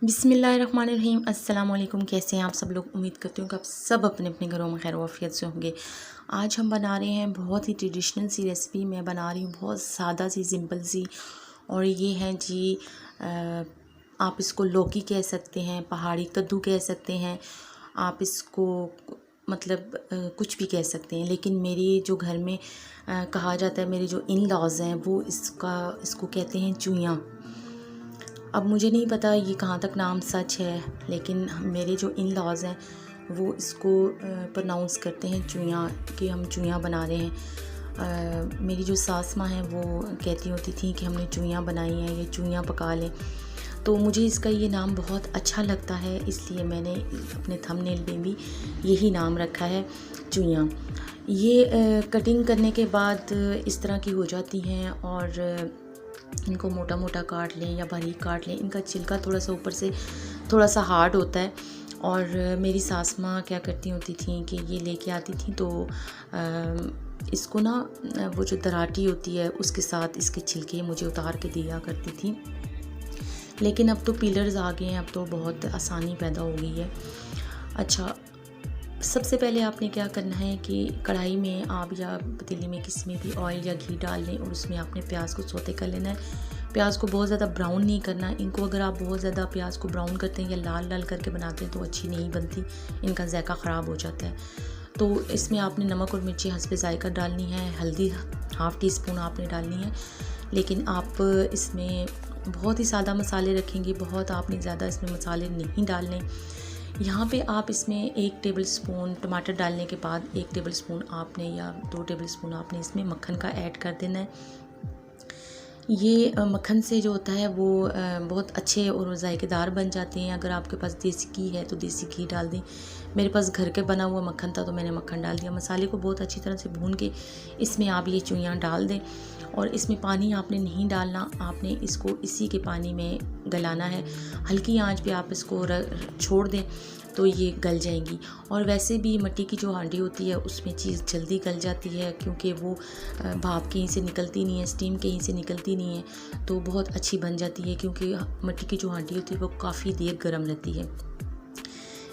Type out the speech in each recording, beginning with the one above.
बिस्मिल्लाहिर्रहमानिर्रहीम। अस्सलाम वालेकुम। कैसे हैं आप सब लोग? उम्मीद करती हूँ कि आप सब अपने अपने घरों में खैर वाफियत से होंगे। आज हम बना रहे हैं बहुत ही ट्रेडिशनल सी रेसिपी। मैं बना रही हूँ बहुत सादा सी सिंपल सी, और ये है जी आप इसको लौकी कह सकते हैं, पहाड़ी कद्दू कह सकते हैं, आप इसको मतलब कुछ भी कह सकते हैं। लेकिन मेरी जो घर में कहा जाता है, मेरे जो इन लॉज़ हैं वो इसको कहते हैं चूइयाँ। अब मुझे नहीं पता ये कहाँ तक नाम सच है, लेकिन मेरे जो इन लॉज़ हैं वो इसको प्रोनाउंस करते हैं चूइयाँ, कि हम चूइयाँ बना रहे हैं। मेरी जो सास माँ हैं वो कहती होती थी कि हमने चूइयाँ बनाई हैं, ये चूइयाँ पका लें। तो मुझे इसका ये नाम बहुत अच्छा लगता है, इसलिए मैंने अपने थंबनेल में भी यही नाम रखा है, चूइयाँ। ये कटिंग करने के बाद इस तरह की हो जाती हैं, और इनको मोटा मोटा काट लें या बारीक काट लें। इनका छिलका थोड़ा सा ऊपर से थोड़ा सा हार्ड होता है, और मेरी सास माँ क्या करती होती थी कि ये लेके आती थी तो इसको ना वो जो दराटी होती है उसके साथ इसके छिलके मुझे उतार के दिया करती थी। लेकिन अब तो पीलर्स आ गए हैं, अब तो बहुत आसानी पैदा हो गई है। अच्छा, सबसे पहले आपने क्या करना है कि कढ़ाई में आप या पतीली में किसी में भी ऑयल या घी डाल लें, और उसमें आपने प्याज को सौते कर लेना है। प्याज को बहुत ज़्यादा ब्राउन नहीं करना। इनको अगर आप बहुत ज़्यादा प्याज को ब्राउन करते हैं या लाल लाल करके बनाते हैं तो अच्छी नहीं बनती, इनका जायका ख़राब हो जाता है। तो इसमें आपने नमक और मिर्ची हस्बे जायका डालनी है, हल्दी हाफ़ टी स्पून आपने डालनी है। लेकिन आप इसमें बहुत ही सादा मसाले रखेंगे, बहुत आपने ज़्यादा इसमें मसाले नहीं डालने। यहाँ पे आप इसमें 1 टेबल स्पून टमाटर डालने के बाद 1 टेबल स्पून आपने या 2 टेबल स्पून आपने इसमें मक्खन का ऐड कर देना है। ये मक्खन से जो होता है वो बहुत अच्छे और जायकेदार बन जाते हैं। अगर आपके पास देसी घी है तो देसी घी डाल दें। मेरे पास घर के बना हुआ मक्खन था तो मैंने मक्खन डाल दिया। मसाले को बहुत अच्छी तरह से भून के इसमें आप ये चूइयाँ डाल दें, और इसमें पानी आपने नहीं डालना, आपने इसको इसी के पानी में गलाना है। हल्की आंच पे आप इसको छोड़ दें तो ये गल जाएंगी। और वैसे भी मिट्टी की जो हांडी होती है उसमें चीज़ जल्दी गल जाती है, क्योंकि वो भाप कहीं से निकलती नहीं है, स्टीम कहीं से निकलती नहीं है, तो बहुत अच्छी बन जाती है। क्योंकि मिट्टी की जो हांडी होती है वो काफ़ी देर गर्म रहती है।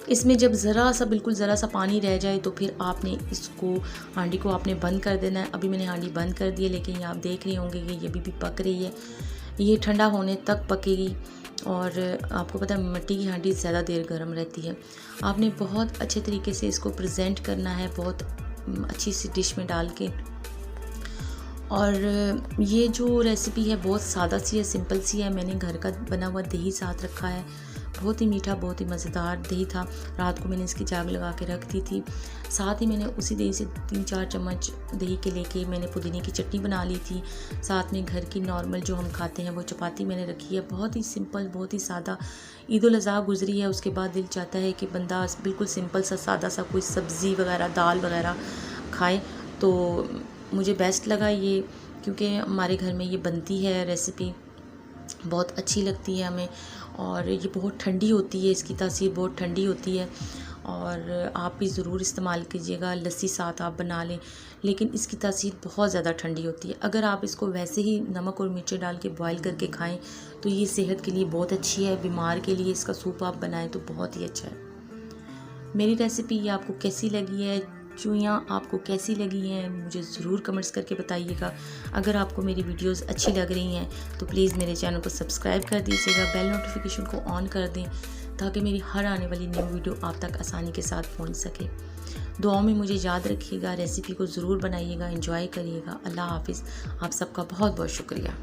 इसमें जब ज़रा सा बिल्कुल ज़रा सा पानी रह जाए तो फिर आपने इसको हांडी को आपने बंद कर देना है। अभी मैंने हांडी बंद कर दी है, लेकिन ये आप देख रहे होंगे कि ये भी पक रही है। ये ठंडा होने तक पकेगी, और आपको पता है मिट्टी की हांडी ज़्यादा देर गर्म रहती है। आपने बहुत अच्छे तरीके से इसको प्रेजेंट करना है, बहुत अच्छी सी डिश में डाल के। और ये जो रेसिपी है बहुत सादा सी है, सिंपल सी है। मैंने घर का बना हुआ दही साथ रखा है, बहुत ही मीठा बहुत ही मज़ेदार दही था। रात को मैंने इसकी जाग लगा के रख दी थी। साथ ही मैंने उसी दही से 3-4 चम्मच दही के लेके मैंने पुदीने की चटनी बना ली थी। साथ में घर की नॉर्मल जो हम खाते हैं वो चपाती मैंने रखी है। बहुत ही सिंपल बहुत ही सादा। ईद उल अज़हा गुजरी है, उसके बाद दिल चाहता है कि बंदा बिल्कुल सिंपल सा सादा सा कोई सब्ज़ी वगैरह दाल वगैरह खाए, तो मुझे बेस्ट लगा ये, क्योंकि हमारे घर में ये बनती है रेसिपी, बहुत अच्छी लगती है हमें। और ये बहुत ठंडी होती है, इसकी तासीर बहुत ठंडी होती है, और आप भी ज़रूर इस्तेमाल कीजिएगा। लस्सी साथ आप बना लें, लेकिन इसकी तासीर बहुत ज़्यादा ठंडी होती है। अगर आप इसको वैसे ही नमक और मिर्ची डाल के बॉईल करके खाएं तो ये सेहत के लिए बहुत अच्छी है। बीमार के लिए इसका सूप आप बनाएं तो बहुत ही अच्छा है। मेरी रेसिपी ये आपको कैसी लगी है, चूइयाँ आपको कैसी लगी हैं, मुझे ज़रूर कमेंट्स करके बताइएगा। अगर आपको मेरी वीडियोस अच्छी लग रही हैं तो प्लीज़ मेरे चैनल को सब्सक्राइब कर दीजिएगा, बेल नोटिफिकेशन को ऑन कर दें, ताकि मेरी हर आने वाली न्यू वीडियो आप तक आसानी के साथ पहुंच सके। दुआओं में मुझे याद रखिएगा, रेसिपी को ज़रूर बनाइएगा, एंजॉय करिएगा। अल्लाह हाफिज़। आप सबका बहुत बहुत शुक्रिया।